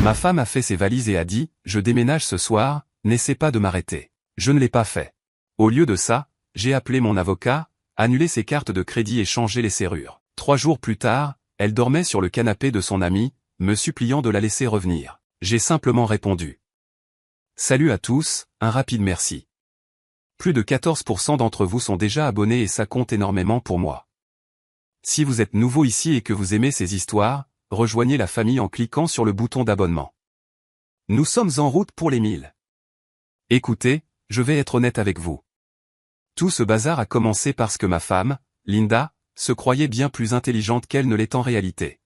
Ma femme a fait ses valises et a dit « Je déménage ce soir, n'essaie pas de m'arrêter ». Je ne l'ai pas fait. Au lieu de ça, j'ai appelé mon avocat, annulé ses cartes de crédit et changé les serrures. 3 jours plus tard, elle dormait sur le canapé de son ami, me suppliant de la laisser revenir. J'ai simplement répondu. Salut à tous, un rapide merci. Plus de 14% d'entre vous sont déjà abonnés et ça compte énormément pour moi. Si vous êtes nouveau ici et que vous aimez ces histoires, rejoignez la famille en cliquant sur le bouton d'abonnement. Nous sommes en route pour les 1000. Écoutez, je vais être honnête avec vous. Tout ce bazar a commencé parce que ma femme, Linda, se croyait bien plus intelligente qu'elle ne l'est en réalité.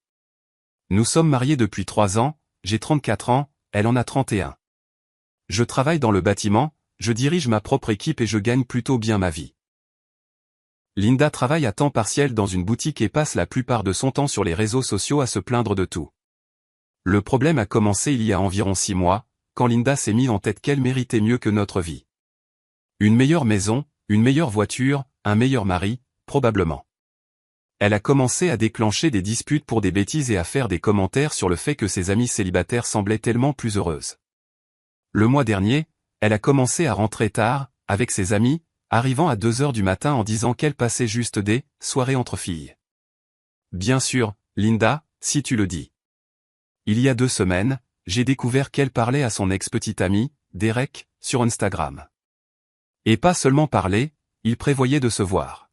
Nous sommes mariés depuis 3 ans, j'ai 34 ans, elle en a 31. Je travaille dans le bâtiment, je dirige ma propre équipe et je gagne plutôt bien ma vie. Linda travaille à temps partiel dans une boutique et passe la plupart de son temps sur les réseaux sociaux à se plaindre de tout. Le problème a commencé il y a environ 6 mois, quand Linda s'est mise en tête qu'elle méritait mieux que notre vie. Une meilleure maison, une meilleure voiture, un meilleur mari, probablement. Elle a commencé à déclencher des disputes pour des bêtises et à faire des commentaires sur le fait que ses amies célibataires semblaient tellement plus heureuses. Le mois dernier, elle a commencé à rentrer tard, avec ses amis, arrivant à 2 heures du matin en disant qu'elle passait juste des soirées entre filles. Bien sûr, Linda, si tu le dis. Il y a 2 semaines, j'ai découvert qu'elle parlait à son ex-petit ami, Derek, sur Instagram. Et pas seulement parler, ils prévoyaient de se voir.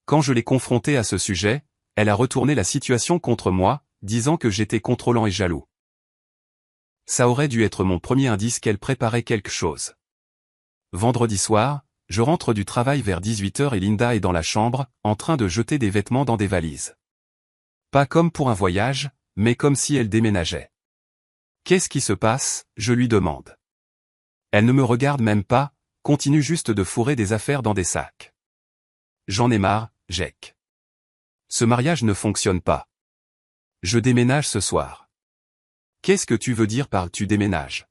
Quand je l'ai confrontée à ce sujet, elle a retourné la situation contre moi, disant que j'étais contrôlant et jaloux. Ça aurait dû être mon premier indice qu'elle préparait quelque chose. Vendredi soir, je rentre du travail vers 18h et Linda est dans la chambre, en train de jeter des vêtements dans des valises. Pas comme pour un voyage, mais comme si elle déménageait. Qu'est-ce qui se passe, je lui demande. Elle ne me regarde même pas, continue juste de fourrer des affaires dans des sacs. J'en ai marre, Jake. Ce mariage ne fonctionne pas. Je déménage ce soir. Qu'est-ce que tu veux dire par tu déménages?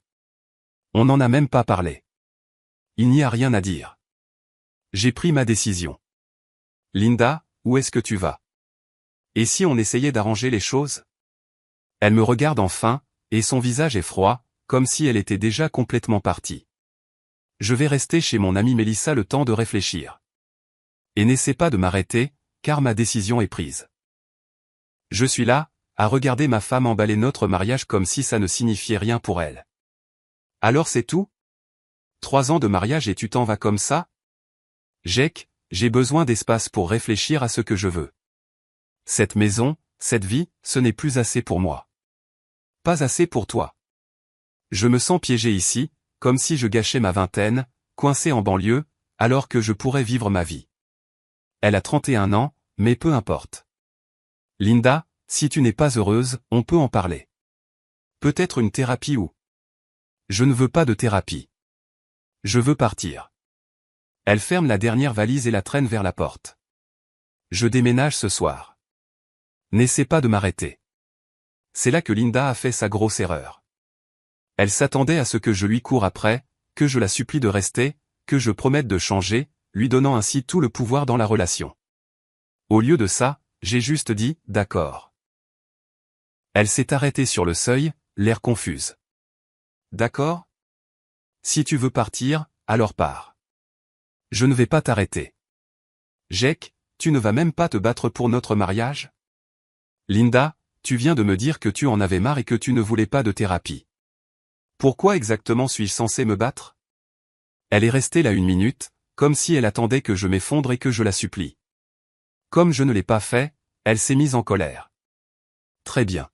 On n'en a même pas parlé. Il n'y a rien à dire. J'ai pris ma décision. Linda, où est-ce que tu vas? Et si on essayait d'arranger les choses? Elle me regarde enfin, et son visage est froid, comme si elle était déjà complètement partie. Je vais rester chez mon amie Mélissa le temps de réfléchir. Et n'essaie pas de m'arrêter, car ma décision est prise. Je suis là, à regarder ma femme emballer notre mariage comme si ça ne signifiait rien pour elle. Alors c'est tout? 3 ans de mariage et tu t'en vas comme ça? Jake, j'ai besoin d'espace pour réfléchir à ce que je veux. Cette maison, cette vie, ce n'est plus assez pour moi. Pas assez pour toi. Je me sens piégé ici, comme si je gâchais ma vingtaine, coincé en banlieue, alors que je pourrais vivre ma vie. Elle a 31 ans, mais peu importe. Linda, si tu n'es pas heureuse, on peut en parler. Peut-être une thérapie ou... Je ne veux pas de thérapie. Je veux partir. Elle ferme la dernière valise et la traîne vers la porte. Je déménage ce soir. N'essaie pas de m'arrêter. C'est là que Linda a fait sa grosse erreur. Elle s'attendait à ce que je lui coure après, que je la supplie de rester, que je promette de changer, lui donnant ainsi tout le pouvoir dans la relation. Au lieu de ça, j'ai juste dit « d'accord ». Elle s'est arrêtée sur le seuil, l'air confuse. « D'accord ? Si tu veux partir, alors pars. Je ne vais pas t'arrêter. Jake, tu ne vas même pas te battre pour notre mariage ? Linda, tu viens de me dire que tu en avais marre et que tu ne voulais pas de thérapie. Pourquoi exactement suis-je censé me battre ? Elle est restée là 1 minute, comme si elle attendait que je m'effondre et que je la supplie. Comme je ne l'ai pas fait, elle s'est mise en colère. Très bien.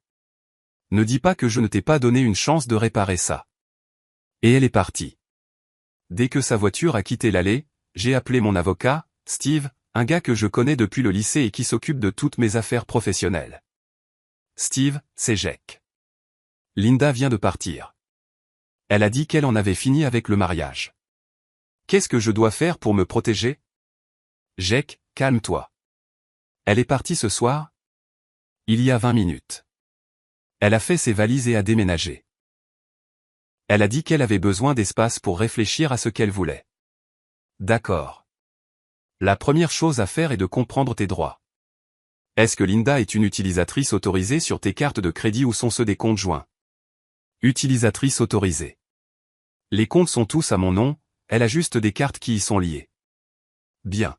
Ne dis pas que je ne t'ai pas donné une chance de réparer ça. Et elle est partie. Dès que sa voiture a quitté l'allée, j'ai appelé mon avocat, Steve, un gars que je connais depuis le lycée et qui s'occupe de toutes mes affaires professionnelles. Steve, c'est Jake. Linda vient de partir. Elle a dit qu'elle en avait fini avec le mariage. Qu'est-ce que je dois faire pour me protéger? Jake, calme-toi. Elle est partie ce soir? Il y a 20 minutes. Elle a fait ses valises et a déménagé. Elle a dit qu'elle avait besoin d'espace pour réfléchir à ce qu'elle voulait. D'accord. La première chose à faire est de comprendre tes droits. Est-ce que Linda est une utilisatrice autorisée sur tes cartes de crédit ou sont ceux des comptes joints? Utilisatrice autorisée. Les comptes sont tous à mon nom, elle a juste des cartes qui y sont liées. Bien.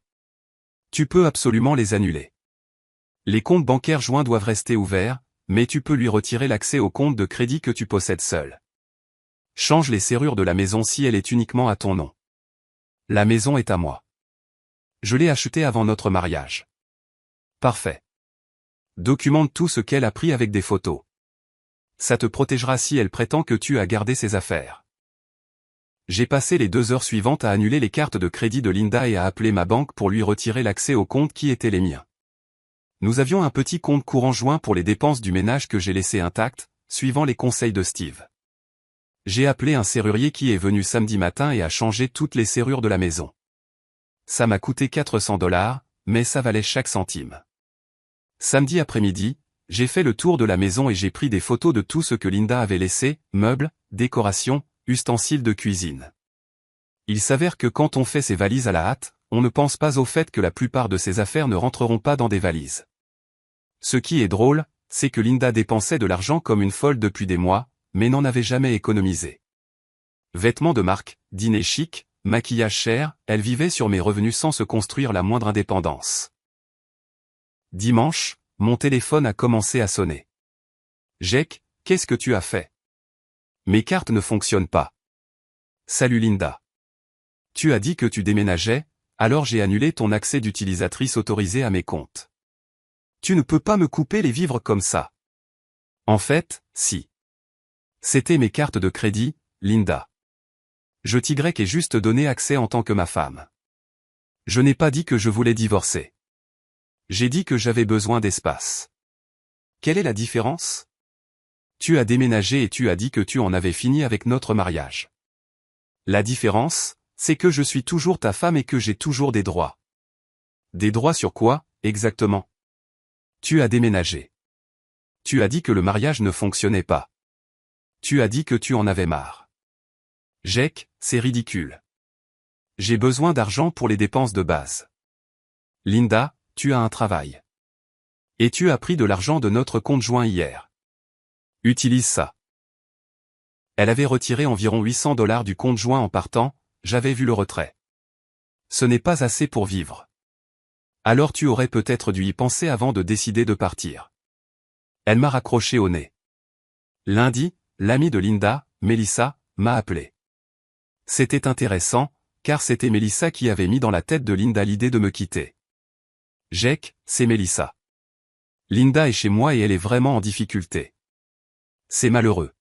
Tu peux absolument les annuler. Les comptes bancaires joints doivent rester ouverts, mais tu peux lui retirer l'accès au compte de crédit que tu possèdes seul. Change les serrures de la maison si elle est uniquement à ton nom. La maison est à moi. Je l'ai achetée avant notre mariage. Parfait. Documente tout ce qu'elle a pris avec des photos. Ça te protégera si elle prétend que tu as gardé ses affaires. J'ai passé les 2 heures suivantes à annuler les cartes de crédit de Linda et à appeler ma banque pour lui retirer l'accès aux comptes qui étaient les miens. Nous avions un petit compte courant joint pour les dépenses du ménage que j'ai laissé intact, suivant les conseils de Steve. J'ai appelé un serrurier qui est venu samedi matin et a changé toutes les serrures de la maison. Ça m'a coûté 400 $, mais ça valait chaque centime. Samedi après-midi, j'ai fait le tour de la maison et j'ai pris des photos de tout ce que Linda avait laissé, meubles, décorations, ustensiles de cuisine. Il s'avère que quand on fait ses valises à la hâte, on ne pense pas au fait que la plupart de ses affaires ne rentreront pas dans des valises. Ce qui est drôle, c'est que Linda dépensait de l'argent comme une folle depuis des mois, mais n'en avait jamais économisé. Vêtements de marque, dîner chic, maquillage cher, elle vivait sur mes revenus sans se construire la moindre indépendance. Dimanche, mon téléphone a commencé à sonner. Jake, qu'est-ce que tu as fait? Mes cartes ne fonctionnent pas. Salut Linda. Tu as dit que tu déménageais, alors j'ai annulé ton accès d'utilisatrice autorisée à mes comptes. Tu ne peux pas me couper les vivres comme ça. En fait, si. C'était mes cartes de crédit, Linda. Je t'y ai juste donné accès en tant que ma femme. Je n'ai pas dit que je voulais divorcer. J'ai dit que j'avais besoin d'espace. Quelle est la différence? Tu as déménagé et tu as dit que tu en avais fini avec notre mariage. La différence, c'est que je suis toujours ta femme et que j'ai toujours des droits. Des droits sur quoi, exactement? Tu as déménagé. Tu as dit que le mariage ne fonctionnait pas. Tu as dit que tu en avais marre. Jake, c'est ridicule. J'ai besoin d'argent pour les dépenses de base. Linda, tu as un travail. Et tu as pris de l'argent de notre compte joint hier. Utilise ça. Elle avait retiré environ 800 $ du compte joint en partant, j'avais vu le retrait. Ce n'est pas assez pour vivre. Alors tu aurais peut-être dû y penser avant de décider de partir. Elle m'a raccroché au nez. Lundi, l'amie de Linda, Melissa, m'a appelé. C'était intéressant, car c'était Melissa qui avait mis dans la tête de Linda l'idée de me quitter. Jake, c'est Melissa. Linda est chez moi et elle est vraiment en difficulté. C'est malheureux.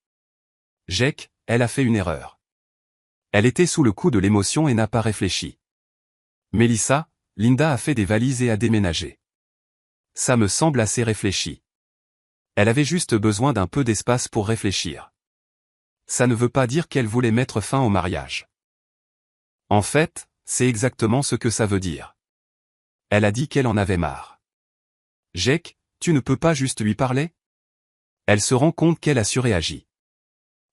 Jake, elle a fait une erreur. Elle était sous le coup de l'émotion et n'a pas réfléchi. Melissa, Linda a fait des valises et a déménagé. Ça me semble assez réfléchi. Elle avait juste besoin d'un peu d'espace pour réfléchir. Ça ne veut pas dire qu'elle voulait mettre fin au mariage. En fait, c'est exactement ce que ça veut dire. Elle a dit qu'elle en avait marre. Jake, tu ne peux pas juste lui parler? Elle se rend compte qu'elle a surréagi.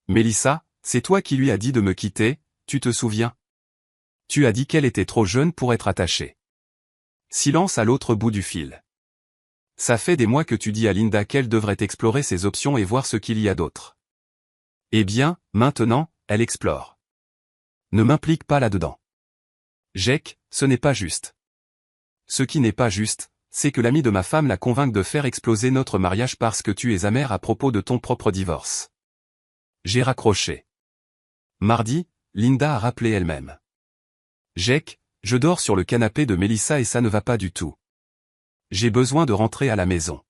Melissa, c'est toi qui lui as dit de me quitter, tu te souviens? Tu as dit qu'elle était trop jeune pour être attachée. Silence à l'autre bout du fil. Ça fait des mois que tu dis à Linda qu'elle devrait explorer ses options et voir ce qu'il y a d'autre. Eh bien, maintenant, elle explore. Ne m'implique pas là-dedans. Jake, ce n'est pas juste. Ce qui n'est pas juste, c'est que l'ami de ma femme la convainc de faire exploser notre mariage parce que tu es amer à propos de ton propre divorce. J'ai raccroché. Mardi, Linda a rappelé elle-même. Jake, je dors sur le canapé de Melissa et ça ne va pas du tout. J'ai besoin de rentrer à la maison.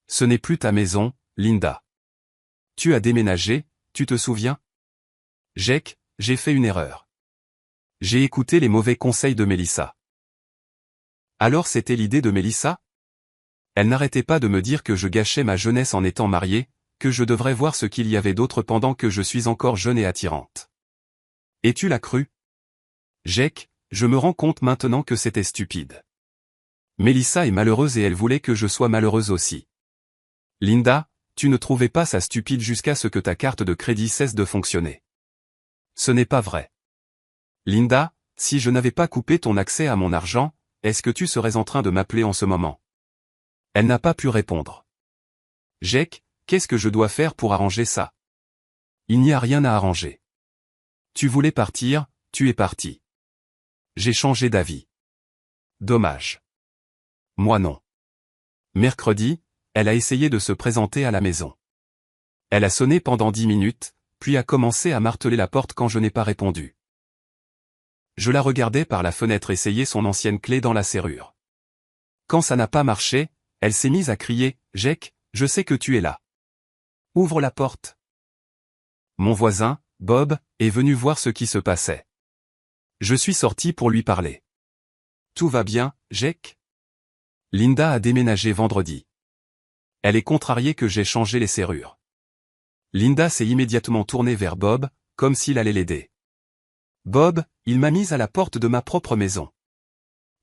Ce n'est plus ta maison, Linda. Tu as déménagé, tu te souviens? Jake, j'ai fait une erreur. J'ai écouté les mauvais conseils de Melissa. Alors c'était l'idée de Melissa? Elle n'arrêtait pas de me dire que je gâchais ma jeunesse en étant mariée, que je devrais voir ce qu'il y avait d'autre pendant que je suis encore jeune et attirante. Et tu l'as cru? Jake, je me rends compte maintenant que c'était stupide. Melissa est malheureuse et elle voulait que je sois malheureuse aussi. Linda, tu ne trouvais pas ça stupide jusqu'à ce que ta carte de crédit cesse de fonctionner. Ce n'est pas vrai. Linda, si je n'avais pas coupé ton accès à mon argent, est-ce que tu serais en train de m'appeler en ce moment? Elle n'a pas pu répondre. Jake, qu'est-ce que je dois faire pour arranger ça? Il n'y a rien à arranger. Tu voulais partir, tu es parti. J'ai changé d'avis. Dommage. Moi non. Mercredi, elle a essayé de se présenter à la maison. Elle a sonné pendant 10 minutes, puis a commencé à marteler la porte quand je n'ai pas répondu. Je la regardais par la fenêtre essayer son ancienne clé dans la serrure. Quand ça n'a pas marché, elle s'est mise à crier « Jake, je sais que tu es là. Ouvre la porte. » Mon voisin, Bob, est venu voir ce qui se passait. Je suis sorti pour lui parler. « Tout va bien, Jake ? » Linda a déménagé vendredi. Elle est contrariée que j'ai changé les serrures. Linda s'est immédiatement tournée vers Bob, comme s'il allait l'aider. « Bob, il m'a mise à la porte de ma propre maison.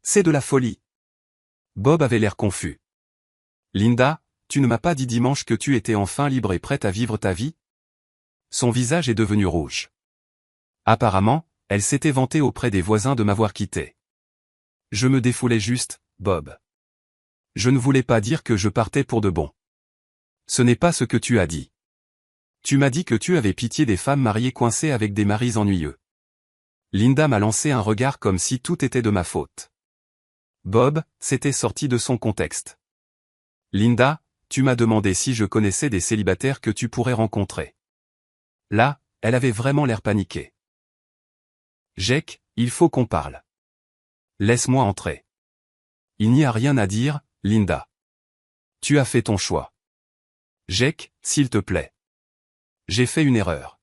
C'est de la folie. » Bob avait l'air confus. « Linda, tu ne m'as pas dit dimanche que tu étais enfin libre et prête à vivre ta vie ?» Son visage est devenu rouge. Apparemment, elle s'était vantée auprès des voisins de m'avoir quitté. Je me défoulais juste, Bob. Je ne voulais pas dire que je partais pour de bon. Ce n'est pas ce que tu as dit. Tu m'as dit que tu avais pitié des femmes mariées coincées avec des maris ennuyeux. Linda m'a lancé un regard comme si tout était de ma faute. Bob, c'était sorti de son contexte. Linda, tu m'as demandé si je connaissais des célibataires que tu pourrais rencontrer. Là, elle avait vraiment l'air paniquée. Jake, il faut qu'on parle. Laisse-moi entrer. Il n'y a rien à dire, Linda. Tu as fait ton choix. Jake, s'il te plaît. J'ai fait une erreur.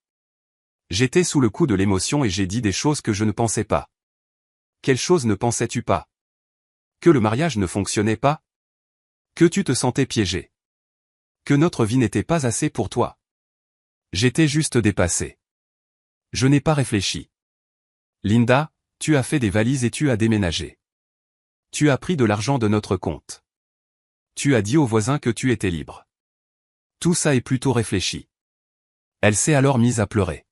J'étais sous le coup de l'émotion et j'ai dit des choses que je ne pensais pas. Quelles choses ne pensais-tu pas? Que le mariage ne fonctionnait pas? Que tu te sentais piégé? Que notre vie n'était pas assez pour toi? J'étais juste dépassé. Je n'ai pas réfléchi. Linda, tu as fait des valises et tu as déménagé. Tu as pris de l'argent de notre compte. Tu as dit aux voisins que tu étais libre. Tout ça est plutôt réfléchi. Elle s'est alors mise à pleurer.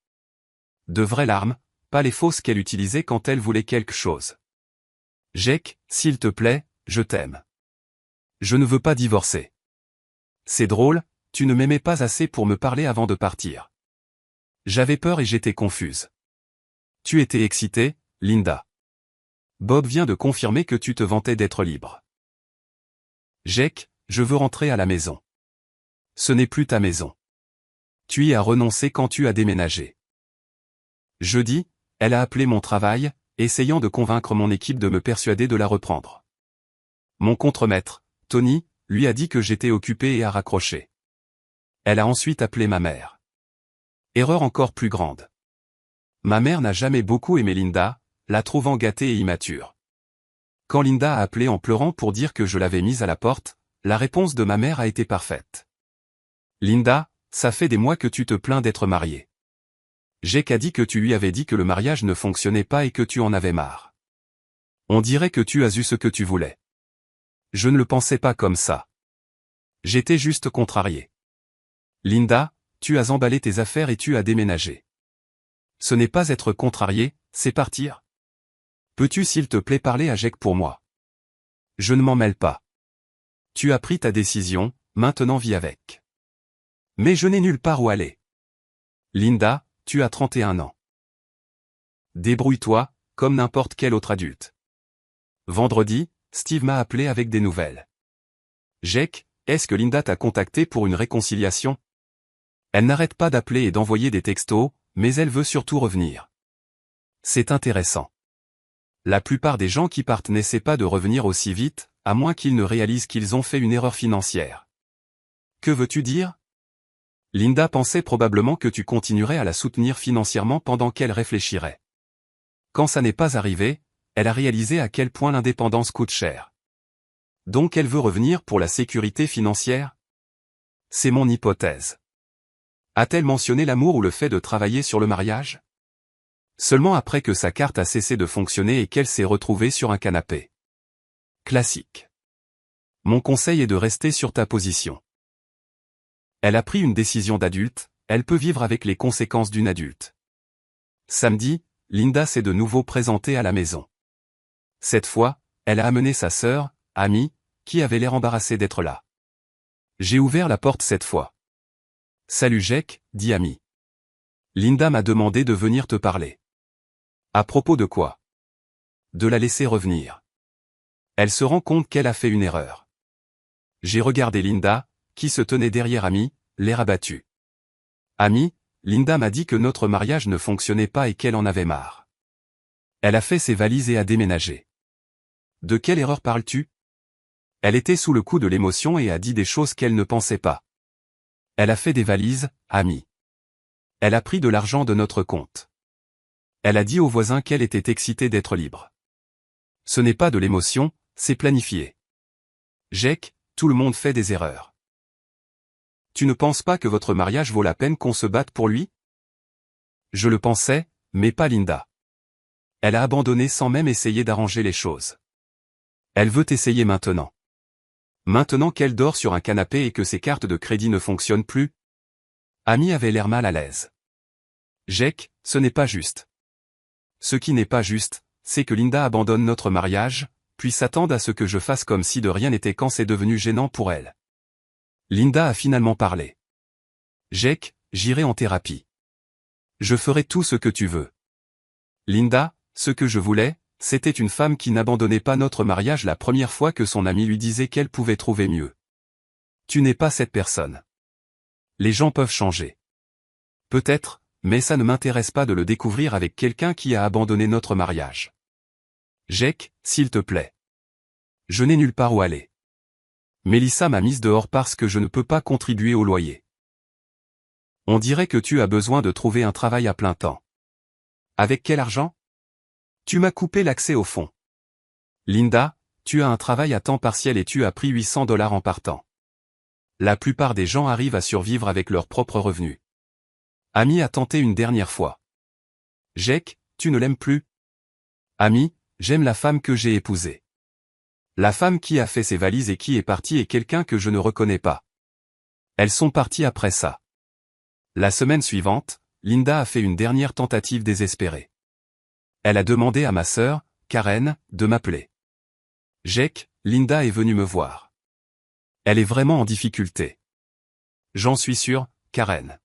De vraies larmes, pas les fausses qu'elle utilisait quand elle voulait quelque chose. Jake, s'il te plaît, je t'aime. Je ne veux pas divorcer. C'est drôle, tu ne m'aimais pas assez pour me parler avant de partir. J'avais peur et j'étais confuse. Tu étais excitée, Linda. Bob vient de confirmer que tu te vantais d'être libre. Jake, je veux rentrer à la maison. Ce n'est plus ta maison. Tu y as renoncé quand tu as déménagé. Jeudi, elle a appelé mon travail, essayant de convaincre mon équipe de me persuader de la reprendre. Mon contremaître, Tony, lui a dit que j'étais occupé et a raccroché. Elle a ensuite appelé ma mère. Erreur encore plus grande. Ma mère n'a jamais beaucoup aimé Linda, la trouvant gâtée et immature. Quand Linda a appelé en pleurant pour dire que je l'avais mise à la porte, la réponse de ma mère a été parfaite. Linda, ça fait des mois que tu te plains d'être mariée. Jake a dit que tu lui avais dit que le mariage ne fonctionnait pas et que tu en avais marre. On dirait que tu as eu ce que tu voulais. Je ne le pensais pas comme ça. J'étais juste contrarié. Linda, tu as emballé tes affaires et tu as déménagé. Ce n'est pas être contrarié, c'est partir. Peux-tu s'il te plaît parler à Jake pour moi? Je ne m'en mêle pas. Tu as pris ta décision, maintenant vis avec. Mais je n'ai nulle part où aller. Linda, tu as 31 ans. Débrouille-toi, comme n'importe quel autre adulte. Vendredi, Steve m'a appelé avec des nouvelles. Jake, est-ce que Linda t'a contacté pour une réconciliation? Elle n'arrête pas d'appeler et d'envoyer des textos, mais elle veut surtout revenir. C'est intéressant. La plupart des gens qui partent n'essaient pas de revenir aussi vite, à moins qu'ils ne réalisent qu'ils ont fait une erreur financière. Que veux-tu dire? Linda pensait probablement que tu continuerais à la soutenir financièrement pendant qu'elle réfléchirait. Quand ça n'est pas arrivé, elle a réalisé à quel point l'indépendance coûte cher. Donc elle veut revenir pour la sécurité financière? C'est mon hypothèse. A-t-elle mentionné l'amour ou le fait de travailler sur le mariage? Seulement après que sa carte a cessé de fonctionner et qu'elle s'est retrouvée sur un canapé. Classique. Mon conseil est de rester sur ta position. Elle a pris une décision d'adulte, elle peut vivre avec les conséquences d'une adulte. Samedi, Linda s'est de nouveau présentée à la maison. Cette fois, elle a amené sa sœur, Amy, qui avait l'air embarrassée d'être là. J'ai ouvert la porte cette fois. Salut Jake, dit Amy. Linda m'a demandé de venir te parler. À propos de quoi? De la laisser revenir. Elle se rend compte qu'elle a fait une erreur. J'ai regardé Linda, qui se tenait derrière Amy, l'air abattu. Amy, Linda m'a dit que notre mariage ne fonctionnait pas et qu'elle en avait marre. Elle a fait ses valises et a déménagé. De quelle erreur parles-tu? Elle était sous le coup de l'émotion et a dit des choses qu'elle ne pensait pas. Elle a fait des valises, Amy. Elle a pris de l'argent de notre compte. Elle a dit aux voisins qu'elle était excitée d'être libre. Ce n'est pas de l'émotion, c'est planifié. Jake, tout le monde fait des erreurs. Tu ne penses pas que votre mariage vaut la peine qu'on se batte pour lui? Je le pensais, mais pas Linda. Elle a abandonné sans même essayer d'arranger les choses. Elle veut essayer maintenant. Maintenant qu'elle dort sur un canapé et que ses cartes de crédit ne fonctionnent plus. Amy avait l'air mal à l'aise. Jake, ce n'est pas juste. Ce qui n'est pas juste, c'est que Linda abandonne notre mariage, puis s'attende à ce que je fasse comme si de rien n'était quand c'est devenu gênant pour elle. Linda a finalement parlé. Jake, j'irai en thérapie. Je ferai tout ce que tu veux. Linda, ce que je voulais, c'était une femme qui n'abandonnait pas notre mariage la première fois que son ami lui disait qu'elle pouvait trouver mieux. Tu n'es pas cette personne. Les gens peuvent changer. Peut-être, mais ça ne m'intéresse pas de le découvrir avec quelqu'un qui a abandonné notre mariage. Jake, s'il te plaît. Je n'ai nulle part où aller. Melissa m'a mise dehors parce que je ne peux pas contribuer au loyer. On dirait que tu as besoin de trouver un travail à plein temps. Avec quel argent? Tu m'as coupé l'accès au fonds. Linda, tu as un travail à temps partiel et tu as pris $800 en partant. La plupart des gens arrivent à survivre avec leurs propres revenus. Amy a tenté une dernière fois. Jake, tu ne l'aimes plus? Amy, j'aime la femme que j'ai épousée. La femme qui a fait ses valises et qui est partie est quelqu'un que je ne reconnais pas. Elles sont parties après ça. La semaine suivante, Linda a fait une dernière tentative désespérée. Elle a demandé à ma sœur, Karen, de m'appeler. Jake, Linda est venue me voir. Elle est vraiment en difficulté. J'en suis sûr, Karen.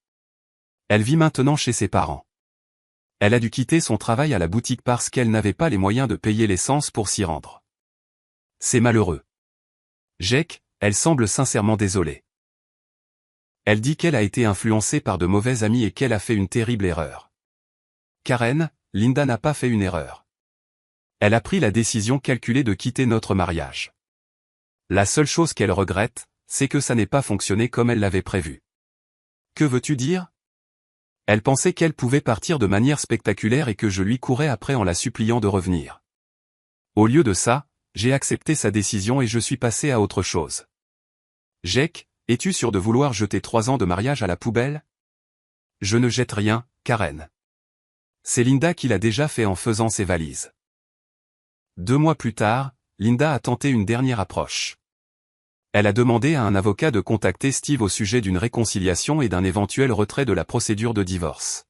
Elle vit maintenant chez ses parents. Elle a dû quitter son travail à la boutique parce qu'elle n'avait pas les moyens de payer l'essence pour s'y rendre. C'est malheureux. Jake, elle semble sincèrement désolée. Elle dit qu'elle a été influencée par de mauvais amis et qu'elle a fait une terrible erreur. Karen, Linda n'a pas fait une erreur. Elle a pris la décision calculée de quitter notre mariage. La seule chose qu'elle regrette, c'est que ça n'ait pas fonctionné comme elle l'avait prévu. Que veux-tu dire? Elle pensait qu'elle pouvait partir de manière spectaculaire et que je lui courais après en la suppliant de revenir. Au lieu de ça, j'ai accepté sa décision et je suis passé à autre chose. Jake, es-tu sûr de vouloir jeter 3 ans de mariage à la poubelle? Je ne jette rien, Karen. C'est Linda qui l'a déjà fait en faisant ses valises. 2 mois plus tard, Linda a tenté une dernière approche. Elle a demandé à un avocat de contacter Steve au sujet d'une réconciliation et d'un éventuel retrait de la procédure de divorce.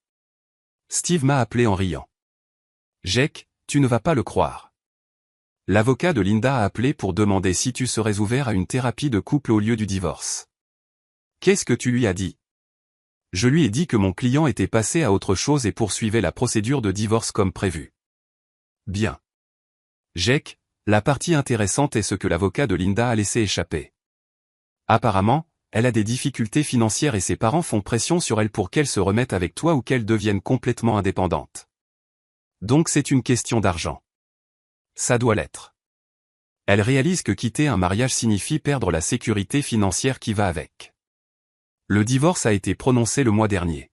Steve m'a appelé en riant. Jake, tu ne vas pas le croire. L'avocat de Linda a appelé pour demander si tu serais ouvert à une thérapie de couple au lieu du divorce. Qu'est-ce que tu lui as dit? Je lui ai dit que mon client était passé à autre chose et poursuivait la procédure de divorce comme prévu. Bien. Jake, la partie intéressante est ce que l'avocat de Linda a laissé échapper. Apparemment, elle a des difficultés financières et ses parents font pression sur elle pour qu'elle se remette avec toi ou qu'elle devienne complètement indépendante. Donc c'est une question d'argent. Ça doit l'être. Elle réalise que quitter un mariage signifie perdre la sécurité financière qui va avec. Le divorce a été prononcé le mois dernier.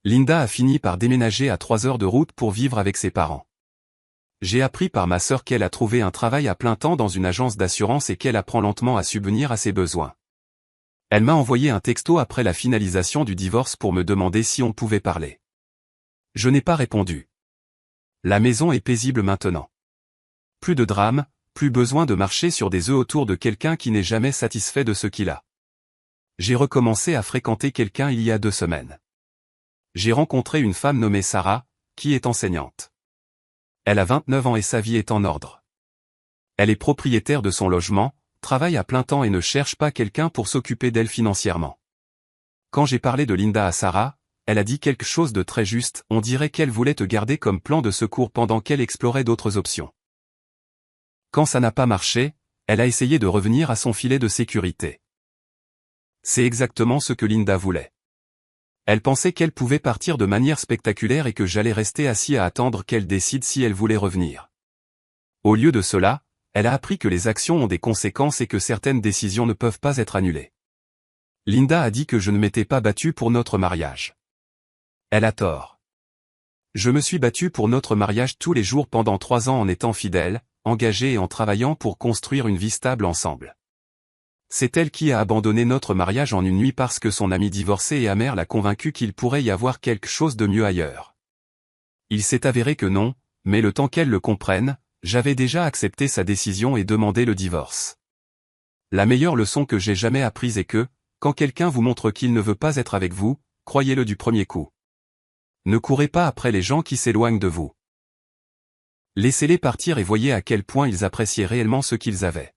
Linda a fini par déménager à 3 heures de route pour vivre avec ses parents. J'ai appris par ma sœur qu'elle a trouvé un travail à plein temps dans une agence d'assurance et qu'elle apprend lentement à subvenir à ses besoins. Elle m'a envoyé un texto après la finalisation du divorce pour me demander si on pouvait parler. Je n'ai pas répondu. La maison est paisible maintenant. Plus de drame, plus besoin de marcher sur des œufs autour de quelqu'un qui n'est jamais satisfait de ce qu'il a. J'ai recommencé à fréquenter quelqu'un il y a 2 semaines. J'ai rencontré une femme nommée Sarah, qui est enseignante. Elle a 29 ans et sa vie est en ordre. Elle est propriétaire de son logement, travaille à plein temps et ne cherche pas quelqu'un pour s'occuper d'elle financièrement. Quand j'ai parlé de Linda à Sarah, elle a dit quelque chose de très juste, on dirait qu'elle voulait te garder comme plan de secours pendant qu'elle explorait d'autres options. Quand ça n'a pas marché, elle a essayé de revenir à son filet de sécurité. C'est exactement ce que Linda voulait. Elle pensait qu'elle pouvait partir de manière spectaculaire et que j'allais rester assis à attendre qu'elle décide si elle voulait revenir. Au lieu de cela, elle a appris que les actions ont des conséquences et que certaines décisions ne peuvent pas être annulées. Linda a dit que je ne m'étais pas battu pour notre mariage. Elle a tort. Je me suis battu pour notre mariage tous les jours pendant 3 ans en étant fidèle, engagé et en travaillant pour construire une vie stable ensemble. C'est elle qui a abandonné notre mariage en une nuit parce que son ami divorcé et amer l'a convaincu qu'il pourrait y avoir quelque chose de mieux ailleurs. Il s'est avéré que non, mais le temps qu'elle le comprenne, j'avais déjà accepté sa décision et demandé le divorce. La meilleure leçon que j'ai jamais apprise est que, quand quelqu'un vous montre qu'il ne veut pas être avec vous, croyez-le du premier coup. Ne courez pas après les gens qui s'éloignent de vous. Laissez-les partir et voyez à quel point ils appréciaient réellement ce qu'ils avaient.